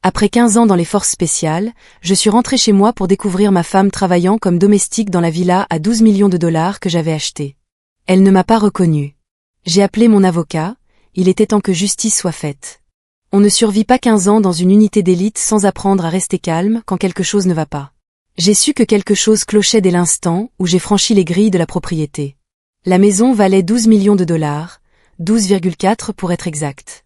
Après 15 ans dans les forces spéciales, je suis rentrée chez moi pour découvrir ma femme travaillant comme domestique dans la villa à 12 millions de dollars que j'avais achetée. Elle ne m'a pas reconnue. J'ai appelé mon avocat, il était temps que justice soit faite. On ne survit pas 15 ans dans une unité d'élite sans apprendre à rester calme quand quelque chose ne va pas. J'ai su que quelque chose clochait dès l'instant où j'ai franchi les grilles de la propriété. La maison valait 12 millions de dollars, 12,4 pour être exact.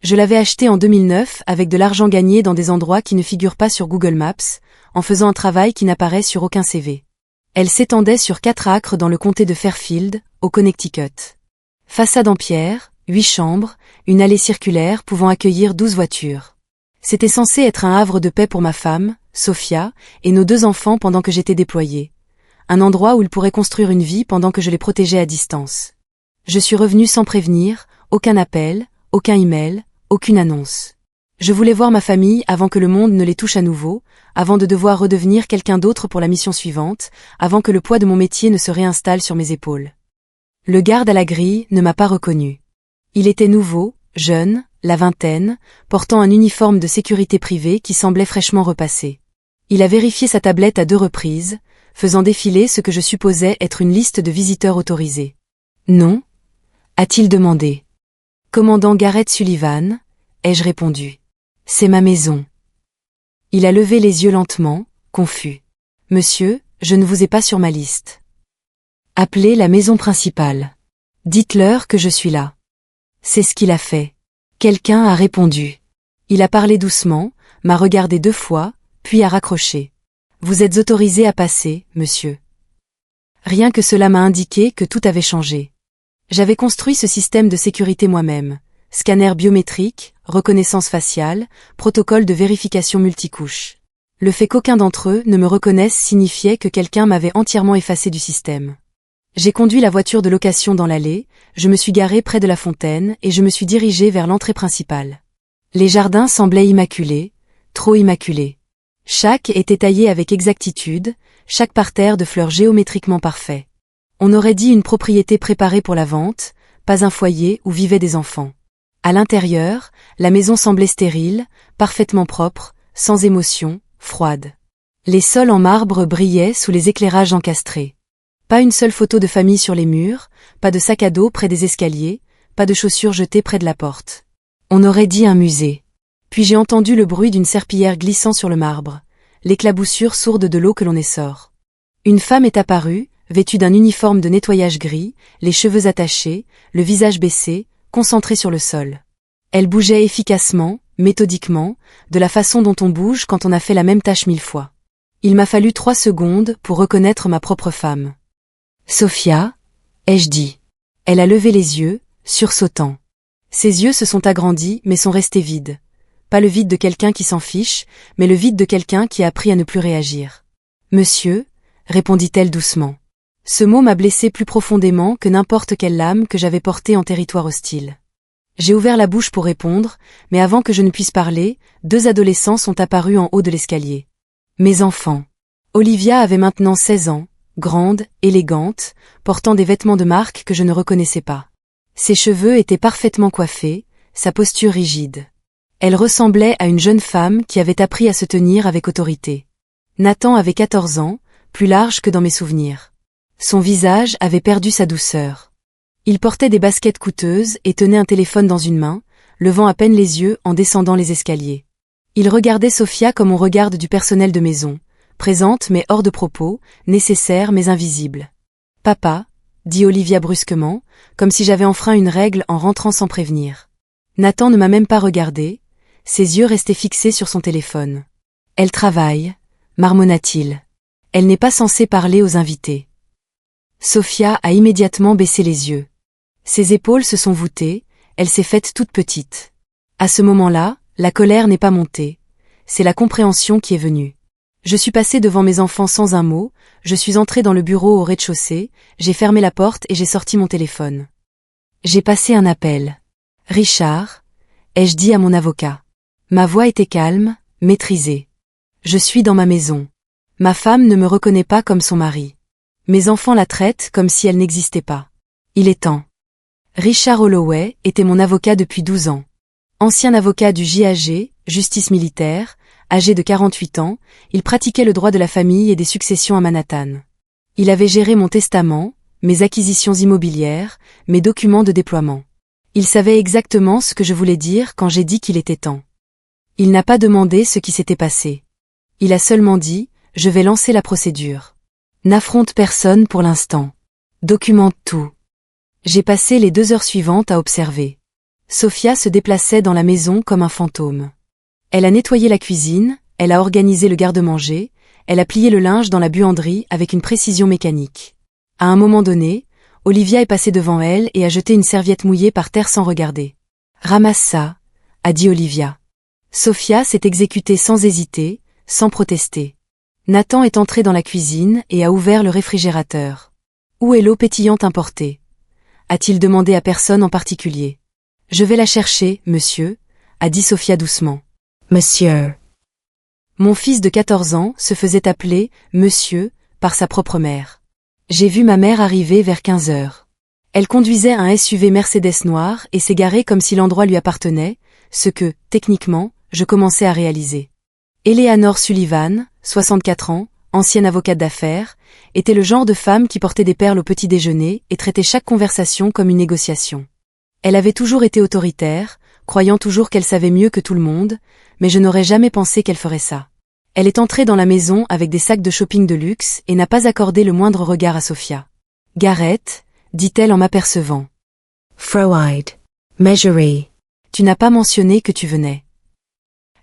Je l'avais achetée en 2009 avec de l'argent gagné dans des endroits qui ne figurent pas sur Google Maps, en faisant un travail qui n'apparaît sur aucun CV. Elle s'étendait sur 4 acres dans le comté de Fairfield, au Connecticut. Façade en pierre, 8 chambres, une allée circulaire pouvant accueillir 12 voitures. C'était censé être un havre de paix pour ma femme, Sophia, et nos 2 enfants pendant que j'étais déployée. Un endroit où ils pourraient construire une vie pendant que je les protégeais à distance. Je suis revenue sans prévenir, aucun appel, aucun email, aucune annonce. Je voulais voir ma famille avant que le monde ne les touche à nouveau, avant de devoir redevenir quelqu'un d'autre pour la mission suivante, avant que le poids de mon métier ne se réinstalle sur mes épaules. Le garde à la grille ne m'a pas reconnu. Il était nouveau, jeune, la vingtaine, portant un uniforme de sécurité privée qui semblait fraîchement repassé. Il a vérifié sa tablette à 2 reprises, faisant défiler ce que je supposais être une liste de visiteurs autorisés. Non ? A-t-il demandé. Commandant Garrett Sullivan, ai-je répondu. C'est ma maison. Il a levé les yeux lentement, confus. Monsieur, je ne vous ai pas sur ma liste. Appelez la maison principale. Dites-leur que je suis là. C'est ce qu'il a fait. Quelqu'un a répondu. Il a parlé doucement, m'a regardé 2 fois, puis a raccroché. Vous êtes autorisé à passer, monsieur. Rien que cela m'a indiqué que tout avait changé. J'avais construit ce système de sécurité moi-même. Scanner biométrique, reconnaissance faciale, protocole de vérification multicouche. Le fait qu'aucun d'entre eux ne me reconnaisse signifiait que quelqu'un m'avait entièrement effacé du système. J'ai conduit la voiture de location dans l'allée, je me suis garée près de la fontaine et je me suis dirigée vers l'entrée principale. Les jardins semblaient immaculés, trop immaculés. Chaque était taillé avec exactitude, chaque parterre de fleurs géométriquement parfait. On aurait dit une propriété préparée pour la vente, pas un foyer où vivaient des enfants. À l'intérieur, la maison semblait stérile, parfaitement propre, sans émotion, froide. Les sols en marbre brillaient sous les éclairages encastrés. Pas une seule photo de famille sur les murs, pas de sac à dos près des escaliers, pas de chaussures jetées près de la porte. On aurait dit un musée. Puis j'ai entendu le bruit d'une serpillière glissant sur le marbre, l'éclaboussure sourde de l'eau que l'on essore. Une femme est apparue, vêtue d'un uniforme de nettoyage gris, les cheveux attachés, le visage baissé, concentrée sur le sol. Elle bougeait efficacement, méthodiquement, de la façon dont on bouge quand on a fait la même tâche 1000 fois. Il m'a fallu 3 secondes pour reconnaître ma propre femme. Sophia, ai-je dit. Elle a levé les yeux, sursautant. Ses yeux se sont agrandis mais sont restés vides. Pas le vide de quelqu'un qui s'en fiche, mais le vide de quelqu'un qui a appris à ne plus réagir. Monsieur, répondit-elle doucement. Ce mot m'a blessé plus profondément que n'importe quelle lame que j'avais portée en territoire hostile. J'ai ouvert la bouche pour répondre, mais avant que je ne puisse parler, 2 adolescents sont apparus en haut de l'escalier. Mes enfants. Olivia avait maintenant 16 ans, grande, élégante, portant des vêtements de marque que je ne reconnaissais pas. Ses cheveux étaient parfaitement coiffés, sa posture rigide. Elle ressemblait à une jeune femme qui avait appris à se tenir avec autorité. Nathan avait 14 ans, plus large que dans mes souvenirs. Son visage avait perdu sa douceur. Il portait des baskets coûteuses et tenait un téléphone dans une main, levant à peine les yeux en descendant les escaliers. Il regardait Sophia comme on regarde du personnel de maison, présente mais hors de propos, nécessaire mais invisible. « Papa », dit Olivia brusquement, comme si j'avais enfreint une règle en rentrant sans prévenir. Nathan ne m'a même pas regardé, ses yeux restaient fixés sur son téléphone. « Elle travaille », marmonna-t-il. « Elle n'est pas censée parler aux invités. » Sophia a immédiatement baissé les yeux. Ses épaules se sont voûtées, elle s'est faite toute petite. À ce moment-là, la colère n'est pas montée, c'est la compréhension qui est venue. Je suis passée devant mes enfants sans un mot, je suis entrée dans le bureau au rez-de-chaussée, j'ai fermé la porte et j'ai sorti mon téléphone. J'ai passé un appel. « Richard », ai-je dit à mon avocat. Ma voix était calme, maîtrisée. Je suis dans ma maison. Ma femme ne me reconnaît pas comme son mari. Mes enfants la traitent comme si elle n'existait pas. Il est temps. Richard Holloway était mon avocat depuis 12 ans. Ancien avocat du JAG, justice militaire, âgé de 48 ans, il pratiquait le droit de la famille et des successions à Manhattan. Il avait géré mon testament, mes acquisitions immobilières, mes documents de déploiement. Il savait exactement ce que je voulais dire quand j'ai dit qu'il était temps. Il n'a pas demandé ce qui s'était passé. Il a seulement dit, je vais lancer la procédure. N'affronte personne pour l'instant. Documente tout. J'ai passé les 2 heures suivantes à observer. Sophia se déplaçait dans la maison comme un fantôme. Elle a nettoyé la cuisine, elle a organisé le garde-manger, elle a plié le linge dans la buanderie avec une précision mécanique. À un moment donné, Olivia est passée devant elle et a jeté une serviette mouillée par terre sans regarder. « Ramasse ça », a dit Olivia. Sophia s'est exécutée sans hésiter, sans protester. Nathan est entré dans la cuisine et a ouvert le réfrigérateur. « Où est l'eau pétillante importée ?» a-t-il demandé à personne en particulier. « Je vais la chercher, monsieur », a dit Sophia doucement. « Monsieur ». Mon fils de 14 ans se faisait appeler « monsieur » par sa propre mère. J'ai vu ma mère arriver vers 15 heures. Elle conduisait un SUV Mercedes noir et s'est garée comme si l'endroit lui appartenait, ce que, techniquement, je commençais à réaliser. Eleanor Sullivan, 64 ans, ancienne avocate d'affaires, était le genre de femme qui portait des perles au petit déjeuner et traitait chaque conversation comme une négociation. Elle avait toujours été autoritaire, croyant toujours qu'elle savait mieux que tout le monde, mais je n'aurais jamais pensé qu'elle ferait ça. Elle est entrée dans la maison avec des sacs de shopping de luxe et n'a pas accordé le moindre regard à Sophia. « Gareth », dit-elle en m'apercevant. « Freud. Measury. Tu n'as pas mentionné que tu venais. »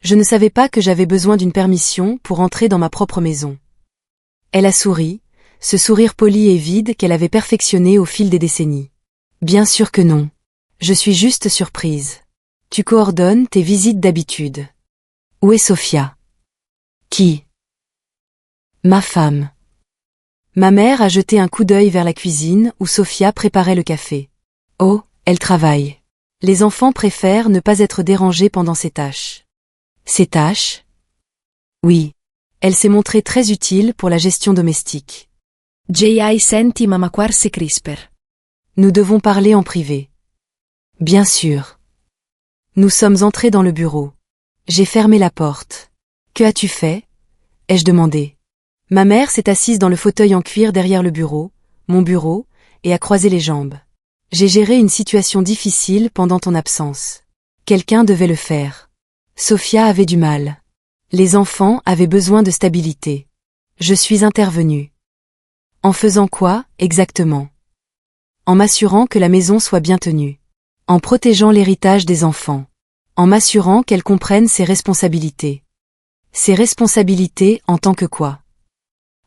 Je ne savais pas que j'avais besoin d'une permission pour entrer dans ma propre maison. Elle a souri, ce sourire poli et vide qu'elle avait perfectionné au fil des décennies. « Bien sûr que non. Je suis juste surprise. Tu coordonnes tes visites d'habitude. Où est Sophia ? » Qui ? Ma femme. Ma mère a jeté un coup d'œil vers la cuisine où Sophia préparait le café. Oh, elle travaille. Les enfants préfèrent ne pas être dérangés pendant ses tâches. Ses tâches ? Oui. Elle s'est montrée très utile pour la gestion domestique. J.I. senti mamma quarse crisper. Nous devons parler en privé. Bien sûr. Nous sommes entrés dans le bureau. J'ai fermé la porte. Que as-tu fait ? Ai-je demandé. Ma mère s'est assise dans le fauteuil en cuir derrière le bureau, mon bureau, et a croisé les jambes. J'ai géré une situation difficile pendant ton absence. Quelqu'un devait le faire. Sophia avait du mal. Les enfants avaient besoin de stabilité. Je suis intervenue. En faisant quoi, exactement ? En m'assurant que la maison soit bien tenue. En protégeant l'héritage des enfants. En m'assurant qu'elle comprenne ses responsabilités. Ses responsabilités en tant que quoi ?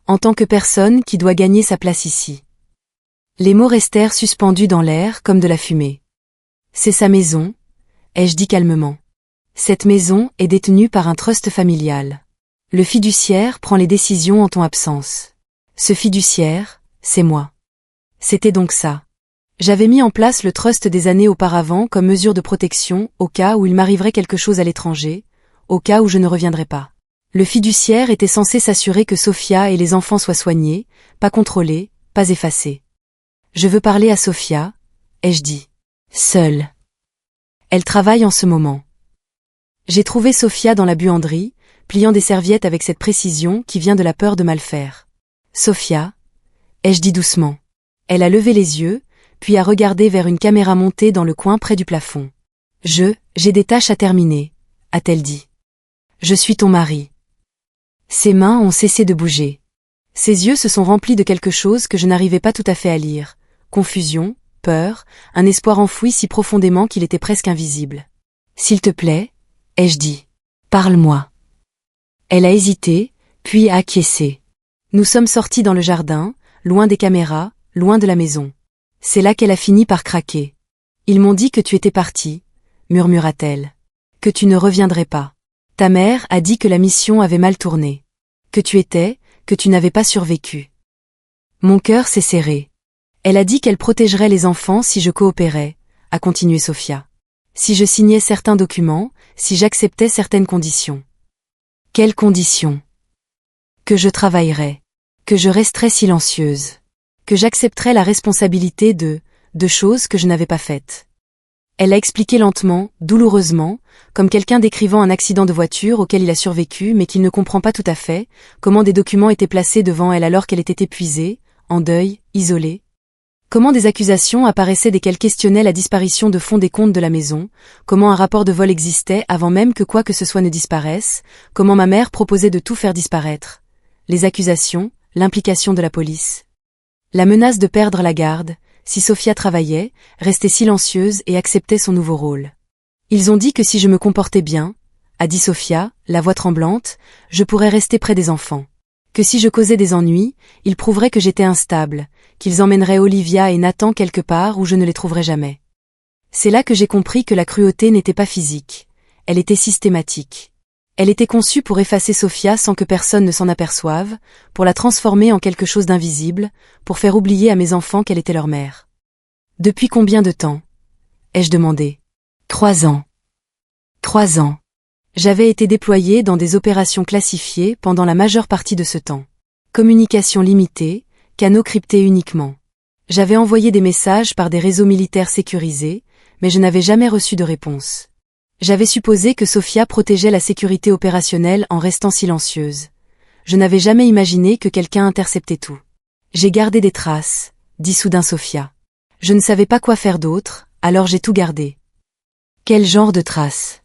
En tant que personne qui doit gagner sa place ici. Les mots restèrent suspendus dans l'air comme de la fumée. C'est sa maison, ai-je dit calmement. Cette maison est détenue par un trust familial. Le fiduciaire prend les décisions en ton absence. Ce fiduciaire, c'est moi. C'était donc ça. J'avais mis en place le trust des années auparavant comme mesure de protection au cas où il m'arriverait quelque chose à l'étranger, au cas où je ne reviendrais pas. Le fiduciaire était censé s'assurer que Sophia et les enfants soient soignés, pas contrôlés, pas effacés. Je veux parler à Sophia, ai-je dit. Seule. Elle travaille en ce moment. J'ai trouvé Sophia dans la buanderie, pliant des serviettes avec cette précision qui vient de la peur de mal faire. Sophia, ai-je dit doucement. Elle a levé les yeux, puis a regardé vers une caméra montée dans le coin près du plafond. J'ai des tâches à terminer, a-t-elle dit. Je suis ton mari. Ses mains ont cessé de bouger. Ses yeux se sont remplis de quelque chose que je n'arrivais pas tout à fait à lire. Confusion, peur, un espoir enfoui si profondément qu'il était presque invisible. S'il te plaît, ai-je dit. Parle-moi. Elle a hésité, puis a acquiescé. Nous sommes sortis dans le jardin, loin des caméras, loin de la maison. C'est là qu'elle a fini par craquer. Ils m'ont dit que tu étais parti, murmura-t-elle. Que tu ne reviendrais pas. Ta mère a dit que la mission avait mal tourné. Que tu n'avais pas survécu. Mon cœur s'est serré. Elle a dit qu'elle protégerait les enfants si je coopérais, a continué Sophia. Si je signais certains documents, si j'acceptais certaines conditions. Quelles conditions ? Que je travaillerais. Que je resterais silencieuse. Que j'accepterais la responsabilité de choses que je n'avais pas faites. Elle l'a expliqué lentement, douloureusement, comme quelqu'un décrivant un accident de voiture auquel il a survécu mais qu'il ne comprend pas tout à fait, comment des documents étaient placés devant elle alors qu'elle était épuisée, en deuil, isolée. Comment des accusations apparaissaient dès qu'elle questionnait la disparition de fonds des comptes de la maison, comment un rapport de vol existait avant même que quoi que ce soit ne disparaisse, comment ma mère proposait de tout faire disparaître. Les accusations, l'implication de la police. La menace de perdre la garde, si Sophia travaillait, restait silencieuse et acceptait son nouveau rôle. Ils ont dit que si je me comportais bien, a dit Sophia, la voix tremblante, je pourrais rester près des enfants. Que si je causais des ennuis, ils prouveraient que j'étais instable, qu'ils emmèneraient Olivia et Nathan quelque part où je ne les trouverais jamais. C'est là que j'ai compris que la cruauté n'était pas physique, elle était systématique. Elle était conçue pour effacer Sophia sans que personne ne s'en aperçoive, pour la transformer en quelque chose d'invisible, pour faire oublier à mes enfants qu'elle était leur mère. Depuis combien de temps? Ai-je demandé. 3 ans. 3 ans. J'avais été déployée dans des opérations classifiées pendant la majeure partie de ce temps. Communication limitée, canaux cryptés uniquement. J'avais envoyé des messages par des réseaux militaires sécurisés, mais je n'avais jamais reçu de réponse. J'avais supposé que Sophia protégeait la sécurité opérationnelle en restant silencieuse. Je n'avais jamais imaginé que quelqu'un interceptait tout. J'ai gardé des traces, dit soudain Sophia. Je ne savais pas quoi faire d'autre, alors j'ai tout gardé. Quel genre de traces?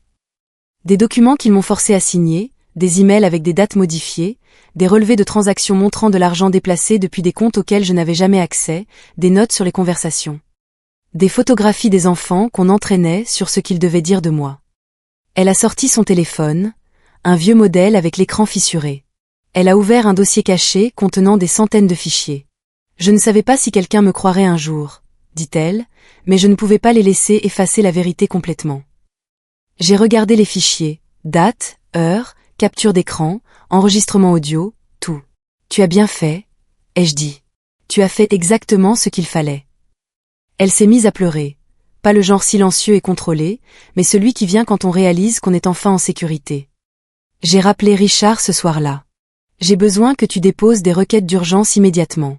Des documents qu'ils m'ont forcé à signer, des emails avec des dates modifiées, des relevés de transactions montrant de l'argent déplacé depuis des comptes auxquels je n'avais jamais accès, des notes sur les conversations. Des photographies des enfants qu'on entraînait sur ce qu'ils devaient dire de moi. Elle a sorti son téléphone, un vieux modèle avec l'écran fissuré. Elle a ouvert un dossier caché contenant des centaines de fichiers. Je ne savais pas si quelqu'un me croirait un jour, dit-elle, mais je ne pouvais pas les laisser effacer la vérité complètement. J'ai regardé les fichiers, date, heure, capture d'écran, enregistrement audio, tout. Tu as bien fait, ai-je dit. Tu as fait exactement ce qu'il fallait. Elle s'est mise à pleurer. Pas le genre silencieux et contrôlé, mais celui qui vient quand on réalise qu'on est enfin en sécurité. J'ai rappelé Richard ce soir-là. J'ai besoin que tu déposes des requêtes d'urgence immédiatement.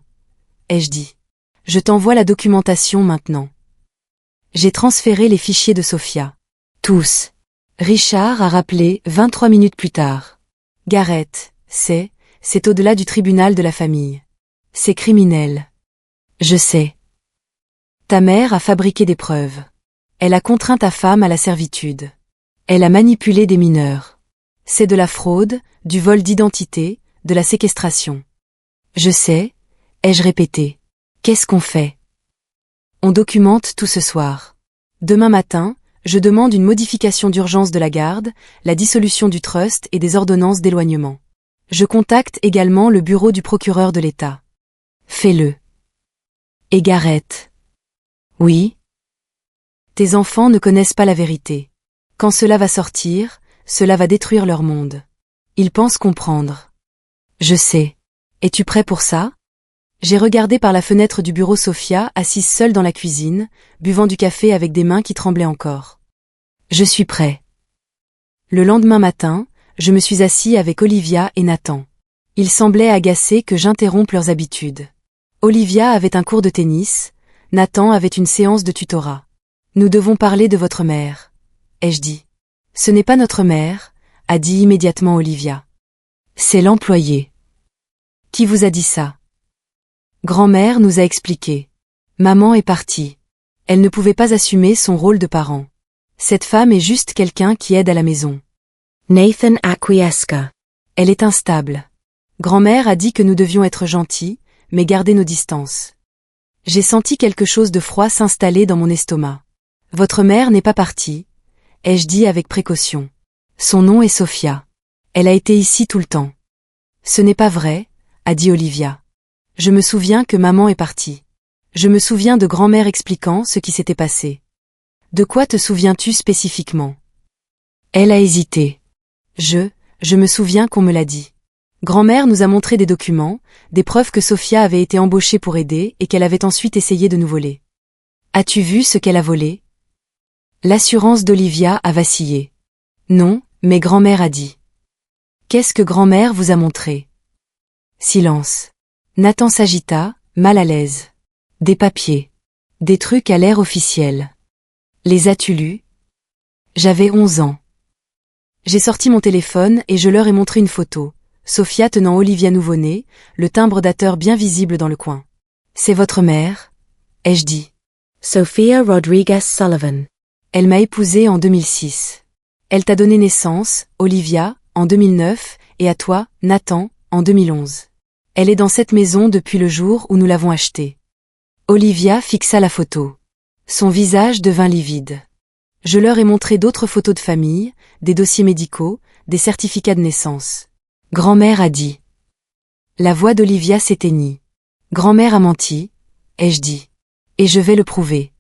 Ai-je dit. Je t'envoie la documentation maintenant. J'ai transféré les fichiers de Sophia. Tous. Richard a rappelé 23 minutes plus tard. Gareth, c'est au-delà du tribunal de la famille. C'est criminel. Je sais. Ta mère a fabriqué des preuves. Elle a contraint ta femme à la servitude. Elle a manipulé des mineurs. C'est de la fraude, du vol d'identité, de la séquestration. Je sais, ai-je répété. Qu'est-ce qu'on fait? On documente tout ce soir. Demain matin, je demande une modification d'urgence de la garde, la dissolution du trust et des ordonnances d'éloignement. Je contacte également le bureau du procureur de l'État. Fais-le. Et Gareth. Oui. Tes enfants ne connaissent pas la vérité. Quand cela va sortir, cela va détruire leur monde. Ils pensent comprendre. Je sais. Es-tu prêt pour ça? J'ai regardé par la fenêtre du bureau Sophia, assise seule dans la cuisine, buvant du café avec des mains qui tremblaient encore. Je suis prêt. Le lendemain matin, je me suis assis avec Olivia et Nathan. Ils semblaient agacés que j'interrompe leurs habitudes. Olivia avait un cours de tennis, Nathan avait une séance de tutorat. Nous devons parler de votre mère, ai-je dit. Ce n'est pas notre mère, a dit immédiatement Olivia. C'est l'employé. Qui vous a dit ça? Grand-mère nous a expliqué. Maman est partie. Elle ne pouvait pas assumer son rôle de parent. Cette femme est juste quelqu'un qui aide à la maison. Nathan acquiesca. Elle est instable. Grand-mère a dit que nous devions être gentils, mais garder nos distances. J'ai senti quelque chose de froid s'installer dans mon estomac. Votre mère n'est pas partie, ai-je dit avec précaution. Son nom est Sophia. Elle a été ici tout le temps. Ce n'est pas vrai, a dit Olivia. Je me souviens que maman est partie. Je me souviens de grand-mère expliquant ce qui s'était passé. De quoi te souviens-tu spécifiquement? Elle a hésité. Je me souviens qu'on me l'a dit. Grand-mère nous a montré des documents, des preuves que Sophia avait été embauchée pour aider et qu'elle avait ensuite essayé de nous voler. As-tu vu ce qu'elle a volé? L'assurance d'Olivia a vacillé. Non, mais grand-mère a dit. Qu'est-ce que grand-mère vous a montré? Silence. Nathan s'agita, mal à l'aise. Des papiers. Des trucs à l'air officiel. Les as-tu lus? J'avais 11 ans. J'ai sorti mon téléphone et je leur ai montré une photo. Sophia tenant Olivia nouveau-né, le timbre dateur bien visible dans le coin. C'est votre mère? Ai-je dit. Sophia Rodriguez Sullivan. Elle m'a épousée en 2006. Elle t'a donné naissance, Olivia, en 2009, et à toi, Nathan, en 2011. Elle est dans cette maison depuis le jour où nous l'avons achetée. Olivia fixa la photo. Son visage devint livide. Je leur ai montré d'autres photos de famille, des dossiers médicaux, des certificats de naissance. Grand-mère a dit. La voix d'Olivia s'éteignit. Grand-mère a menti, ai-je dit. Et je vais le prouver.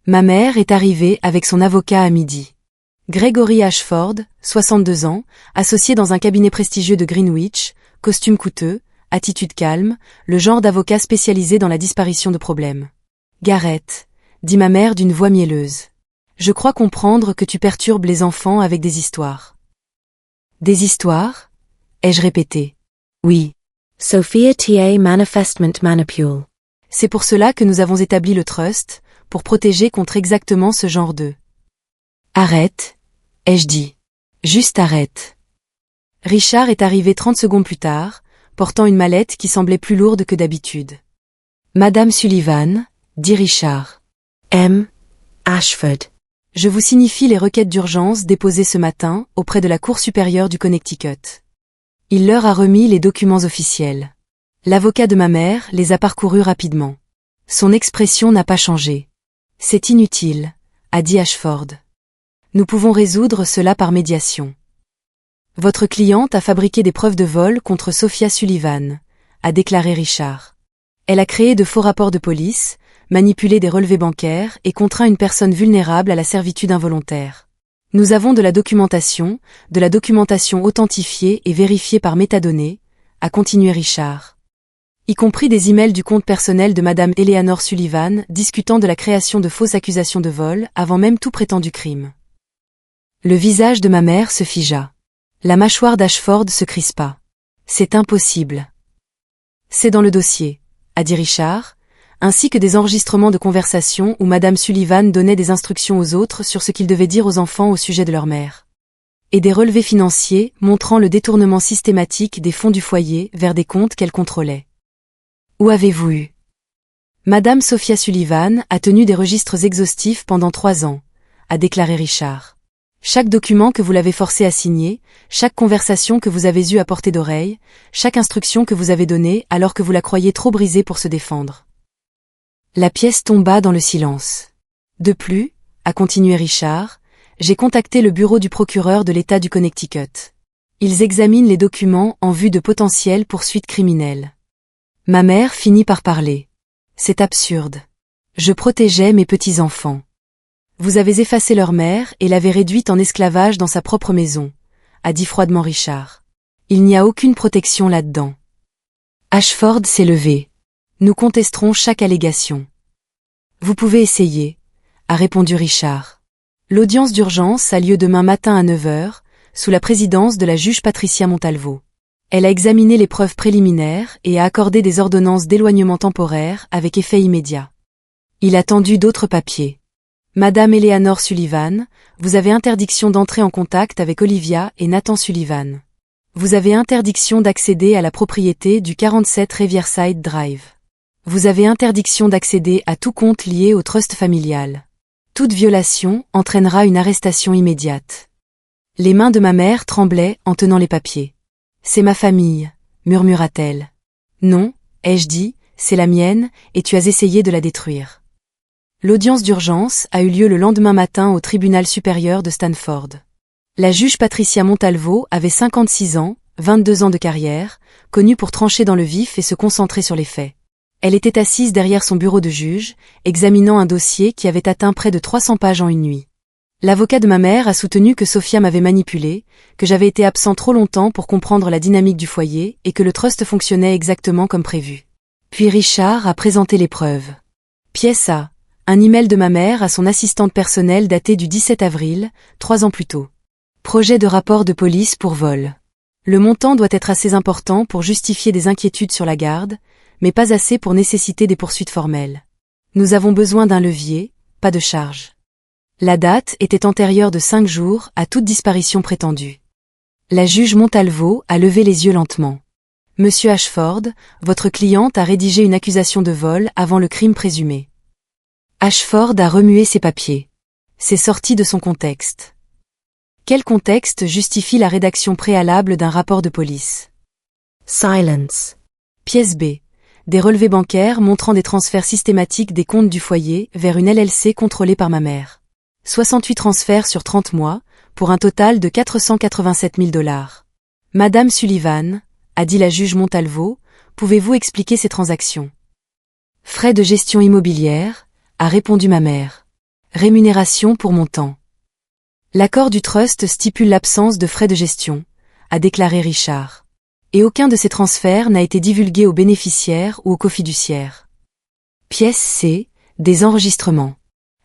Ma mère est arrivée avec son avocat à midi. Gregory Ashford, 62 ans, associé dans un cabinet prestigieux de Greenwich, costume coûteux, attitude calme, le genre d'avocat spécialisé dans la disparition de problèmes. Gareth, dit ma mère d'une voix mielleuse. Je crois comprendre que tu perturbes les enfants avec des histoires. Des histoires? Ai-je répété. Oui. Sophia T.A. Manifestment Manipule. C'est pour cela que nous avons établi le trust, pour protéger contre exactement ce genre de... Arrête, ai-je dit. Juste arrête. Richard est arrivé 30 secondes plus tard, portant une mallette qui semblait plus lourde que d'habitude. Madame Sullivan, dit Richard. M. Ashford. Je vous signifie les requêtes d'urgence déposées ce matin auprès de la Cour supérieure du Connecticut. Il leur a remis les documents officiels. L'avocat de ma mère les a parcourus rapidement. Son expression n'a pas changé. C'est inutile, a dit Ashford. Nous pouvons résoudre cela par médiation. Votre cliente a fabriqué des preuves de vol contre Sophia Sullivan, a déclaré Richard. Elle a créé de faux rapports de police, manipulé des relevés bancaires et contraint une personne vulnérable à la servitude involontaire. Nous avons de la documentation authentifiée et vérifiée par métadonnées, a continué Richard. Y compris des emails du compte personnel de Madame Eleanor Sullivan discutant de la création de fausses accusations de vol avant même tout prétendu crime. Le visage de ma mère se figea. La mâchoire d'Ashford se crispa. C'est impossible. C'est dans le dossier, a dit Richard, ainsi que des enregistrements de conversations où Madame Sullivan donnait des instructions aux autres sur ce qu'ils devaient dire aux enfants au sujet de leur mère. Et des relevés financiers montrant le détournement systématique des fonds du foyer vers des comptes qu'elle contrôlait. Où avez-vous eu? Madame Sophia Sullivan a tenu des registres exhaustifs pendant 3 ans, a déclaré Richard. Chaque document que vous l'avez forcé à signer, chaque conversation que vous avez eue à portée d'oreille, chaque instruction que vous avez donnée alors que vous la croyiez trop brisée pour se défendre. La pièce tomba dans le silence. De plus, a continué Richard, j'ai contacté le bureau du procureur de l'État du Connecticut. Ils examinent les documents en vue de potentielles poursuites criminelles. Ma mère finit par parler. C'est absurde. Je protégeais mes petits-enfants. Vous avez effacé leur mère et l'avez réduite en esclavage dans sa propre maison, a dit froidement Richard. Il n'y a aucune protection là-dedans. Ashford s'est levé. Nous contesterons chaque allégation. Vous pouvez essayer, a répondu Richard. L'audience d'urgence a lieu demain matin à 9h, sous la présidence de la juge Patricia Montalvo. Elle a examiné les preuves préliminaires et a accordé des ordonnances d'éloignement temporaire avec effet immédiat. Il a tendu d'autres papiers. Madame Eleanor Sullivan, vous avez interdiction d'entrer en contact avec Olivia et Nathan Sullivan. Vous avez interdiction d'accéder à la propriété du 47 Riverside Drive. Vous avez interdiction d'accéder à tout compte lié au trust familial. Toute violation entraînera une arrestation immédiate. Les mains de ma mère tremblaient en tenant les papiers. C'est ma famille, murmura-t-elle. Non, ai-je dit, c'est la mienne, et tu as essayé de la détruire. L'audience d'urgence a eu lieu le lendemain matin au tribunal supérieur de Stanford. La juge Patricia Montalvo avait 56 ans, 22 ans de carrière, connue pour trancher dans le vif et se concentrer sur les faits. Elle était assise derrière son bureau de juge, examinant un dossier qui avait atteint près de 300 pages en une nuit. L'avocat de ma mère a soutenu que Sophia m'avait manipulé, que j'avais été absent trop longtemps pour comprendre la dynamique du foyer et que le trust fonctionnait exactement comme prévu. Puis Richard a présenté les preuves. Pièce A. Un email de ma mère à son assistante personnelle daté du 17 avril, 3 ans plus tôt. Projet de rapport de police pour vol. Le montant doit être assez important pour justifier des inquiétudes sur la garde, mais pas assez pour nécessiter des poursuites formelles. Nous avons besoin d'un levier, pas de charge. La date était antérieure de 5 jours à toute disparition prétendue. La juge Montalvo a levé les yeux lentement. Monsieur Ashford, votre cliente a rédigé une accusation de vol avant le crime présumé. Ashford a remué ses papiers. C'est sorti de son contexte. Quel contexte justifie la rédaction préalable d'un rapport de police? Silence. Pièce B. Des relevés bancaires montrant des transferts systématiques des comptes du foyer vers une LLC contrôlée par ma mère. 68 transferts sur 30 mois, pour un total de 487 000 $. Madame Sullivan, a dit la juge Montalvo, pouvez-vous expliquer ces transactions? Frais de gestion immobilière, a répondu ma mère. Rémunération pour mon temps. L'accord du trust stipule l'absence de frais de gestion, a déclaré Richard. Et aucun de ces transferts n'a été divulgué aux bénéficiaires ou aux cofiduciaires. Pièce C. Des enregistrements.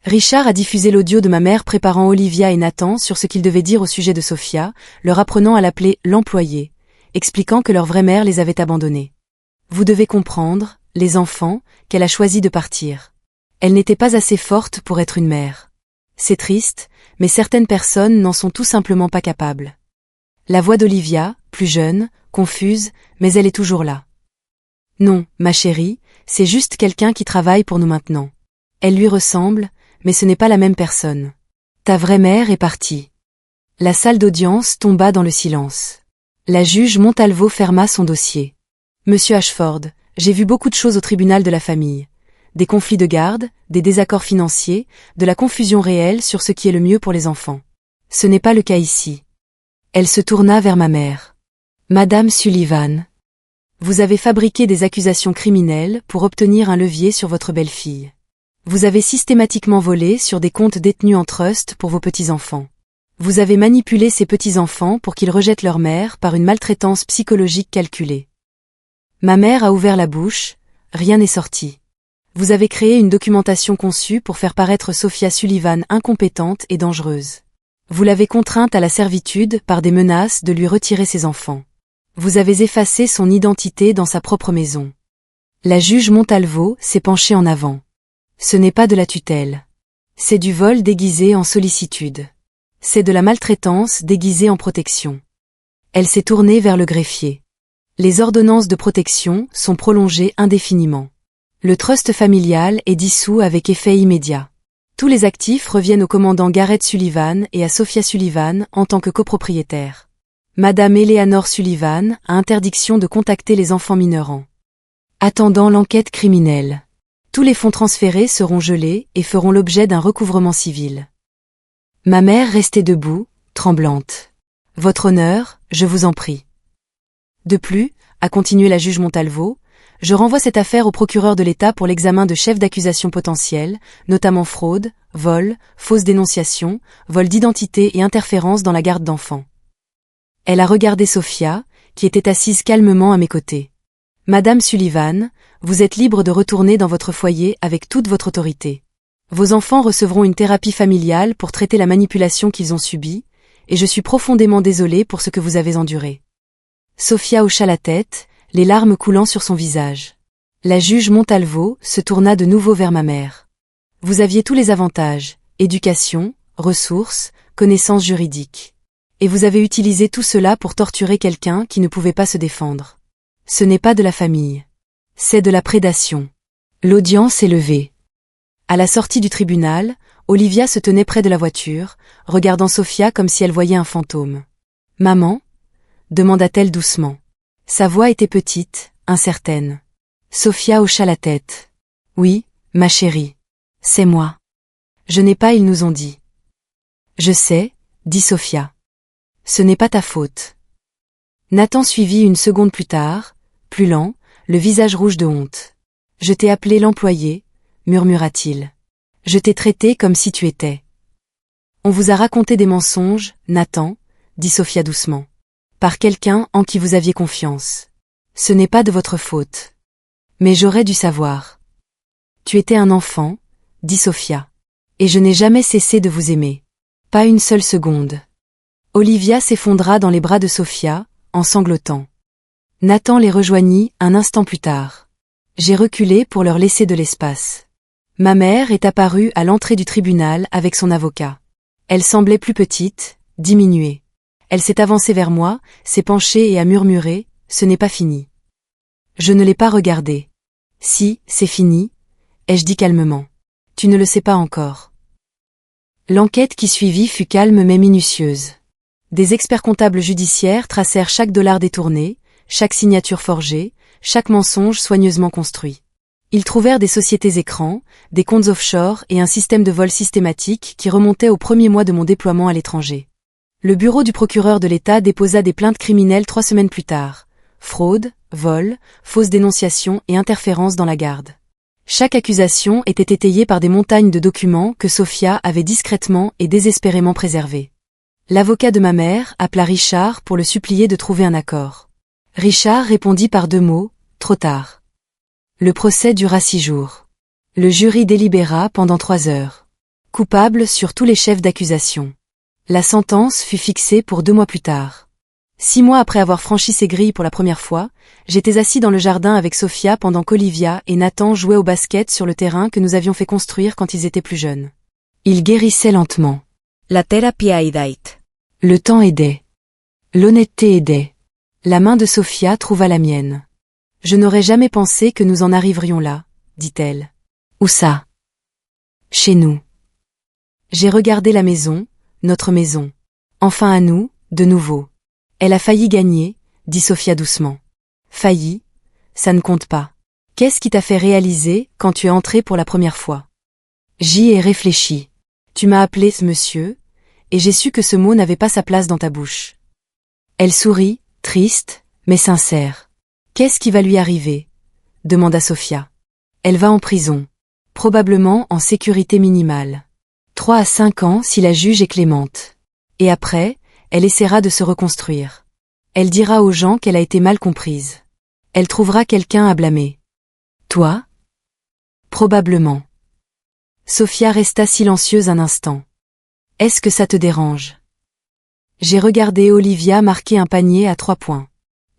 Richard a diffusé l'audio de ma mère préparant Olivia et Nathan sur ce qu'ils devaient dire au sujet de Sophia, leur apprenant à l'appeler l'employé, expliquant que leur vraie mère les avait abandonnés. Vous devez comprendre, les enfants, qu'elle a choisi de partir. Elle n'était pas assez forte pour être une mère. C'est triste, mais certaines personnes n'en sont tout simplement pas capables. La voix d'Olivia, plus jeune, confuse, mais elle est toujours là. Non, ma chérie, c'est juste quelqu'un qui travaille pour nous maintenant. Elle lui ressemble, mais ce n'est pas la même personne. Ta vraie mère est partie. La salle d'audience tomba dans le silence. La juge Montalvo ferma son dossier. Monsieur Ashford, j'ai vu beaucoup de choses au tribunal de la famille. Des conflits de garde, des désaccords financiers, de la confusion réelle sur ce qui est le mieux pour les enfants. Ce n'est pas le cas ici. Elle se tourna vers ma mère. Madame Sullivan. Vous avez fabriqué des accusations criminelles pour obtenir un levier sur votre belle-fille. Vous avez systématiquement volé sur des comptes détenus en trust pour vos petits-enfants. Vous avez manipulé ces petits-enfants pour qu'ils rejettent leur mère par une maltraitance psychologique calculée. Ma mère a ouvert la bouche, rien n'est sorti. Vous avez créé une documentation conçue pour faire paraître Sophia Sullivan incompétente et dangereuse. Vous l'avez contrainte à la servitude par des menaces de lui retirer ses enfants. Vous avez effacé son identité dans sa propre maison. La juge Montalvo s'est penchée en avant. Ce n'est pas de la tutelle. C'est du vol déguisé en sollicitude. C'est de la maltraitance déguisée en protection. Elle s'est tournée vers le greffier. Les ordonnances de protection sont prolongées indéfiniment. Le trust familial est dissous avec effet immédiat. Tous les actifs reviennent au commandant Garrett Sullivan et à Sophia Sullivan en tant que copropriétaires. Madame Eleanor Sullivan a interdiction de contacter les enfants mineurs en attendant l'enquête criminelle. Tous les fonds transférés seront gelés et feront l'objet d'un recouvrement civil. Ma mère restait debout, tremblante. Votre honneur, je vous en prie. De plus, a continué la juge Montalvo, je renvoie cette affaire au procureur de l'État pour l'examen de chefs d'accusation potentiels, notamment fraude, vol, fausse dénonciation, vol d'identité et interférence dans la garde d'enfants. Elle a regardé Sophia, qui était assise calmement à mes côtés. Madame Sullivan, vous êtes libre de retourner dans votre foyer avec toute votre autorité. Vos enfants recevront une thérapie familiale pour traiter la manipulation qu'ils ont subie, et je suis profondément désolée pour ce que vous avez enduré. Sophia hocha la tête, les larmes coulant sur son visage. La juge Montalvo se tourna de nouveau vers ma mère. Vous aviez tous les avantages, éducation, ressources, connaissances juridiques. Et vous avez utilisé tout cela pour torturer quelqu'un qui ne pouvait pas se défendre. Ce n'est pas de la famille. C'est de la prédation. L'audience est levée. À la sortie du tribunal, Olivia se tenait près de la voiture, regardant Sophia comme si elle voyait un fantôme. « Maman ?» demanda-t-elle doucement. Sa voix était petite, incertaine. Sophia hocha la tête. « Oui, ma chérie. C'est moi. Je n'ai pas, ils nous ont dit. »« Je sais, » dit Sophia. « Ce n'est pas ta faute. » Nathan suivit une seconde plus tard, plus lent, le visage rouge de honte. « Je t'ai appelé l'employé, » murmura-t-il. « Je t'ai traité comme si tu étais. »« On vous a raconté des mensonges, Nathan, » dit Sophia doucement. « Par quelqu'un en qui vous aviez confiance. Ce n'est pas de votre faute. Mais j'aurais dû savoir. »« Tu étais un enfant, » dit Sophia. « Et je n'ai jamais cessé de vous aimer. Pas une seule seconde. » Olivia s'effondra dans les bras de Sophia, en sanglotant. Nathan les rejoignit un instant plus tard. J'ai reculé pour leur laisser de l'espace. Ma mère est apparue à l'entrée du tribunal avec son avocat. Elle semblait plus petite, diminuée. Elle s'est avancée vers moi, s'est penchée et a murmuré « Ce n'est pas fini ». Je ne l'ai pas regardée. « Si, c'est fini », ai-je dit calmement. « Tu ne le sais pas encore. » L'enquête qui suivit fut calme mais minutieuse. Des experts comptables judiciaires tracèrent chaque dollar détourné, chaque signature forgée, chaque mensonge soigneusement construit. Ils trouvèrent des sociétés écrans, des comptes offshore et un système de vol systématique qui remontait au premier mois de mon déploiement à l'étranger. Le bureau du procureur de l'État déposa des plaintes criminelles 3 semaines plus tard. Fraude, vol, fausse dénonciation et interférence dans la garde. Chaque accusation était étayée par des montagnes de documents que Sophia avait discrètement et désespérément préservés. L'avocat de ma mère appela Richard pour le supplier de trouver un accord. Richard répondit par 2 mots, trop tard. Le procès dura 6 jours. Le jury délibéra pendant 3 heures. Coupable sur tous les chefs d'accusation. La sentence fut fixée pour 2 mois plus tard. 6 mois après avoir franchi ces grilles pour la première fois, j'étais assis dans le jardin avec Sophia pendant qu'Olivia et Nathan jouaient au basket sur le terrain que nous avions fait construire quand ils étaient plus jeunes. Ils guérissaient lentement. La thérapie aidait. Le temps aidait. L'honnêteté aidait. La main de Sophia trouva la mienne. Je n'aurais jamais pensé que nous en arriverions là, dit-elle. Où ça? Chez nous. J'ai regardé la maison, notre maison. Enfin à nous, de nouveau. Elle a failli gagner, dit Sophia doucement. Failli? Ça ne compte pas. Qu'est-ce qui t'a fait réaliser quand tu es entré pour la première fois? J'y ai réfléchi. Tu m'as appelé ce monsieur, et j'ai su que ce mot n'avait pas sa place dans ta bouche. Elle sourit, triste, mais sincère. Qu'est-ce qui va lui arriver? Demanda Sophia. Elle va en prison. Probablement en sécurité minimale. 3 à 5 ans si la juge est clémente. Et après, elle essaiera de se reconstruire. Elle dira aux gens qu'elle a été mal comprise. Elle trouvera quelqu'un à blâmer. Toi? Probablement. Sophia resta silencieuse un instant. Est-ce que ça te dérange? J'ai regardé Olivia marquer un panier à 3 points.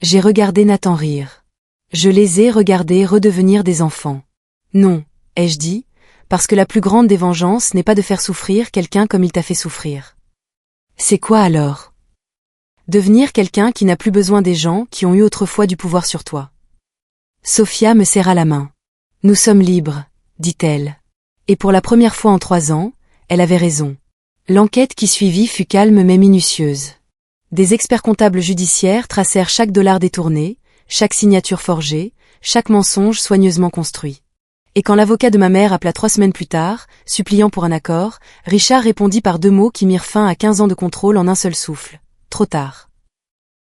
J'ai regardé Nathan rire. Je les ai regardés redevenir des enfants. Non, ai-je dit, parce que la plus grande des vengeances n'est pas de faire souffrir quelqu'un comme il t'a fait souffrir. C'est quoi alors? Devenir quelqu'un qui n'a plus besoin des gens qui ont eu autrefois du pouvoir sur toi. Sophia me serra la main. Nous sommes libres, dit-elle. Et pour la première fois en 3 ans, elle avait raison. L'enquête qui suivit fut calme mais minutieuse. Des experts comptables judiciaires tracèrent chaque dollar détourné, chaque signature forgée, chaque mensonge soigneusement construit. Et quand l'avocat de ma mère appela 3 semaines plus tard, suppliant pour un accord, Richard répondit par 2 mots qui mirent fin à 15 ans de contrôle en un seul souffle. Trop tard.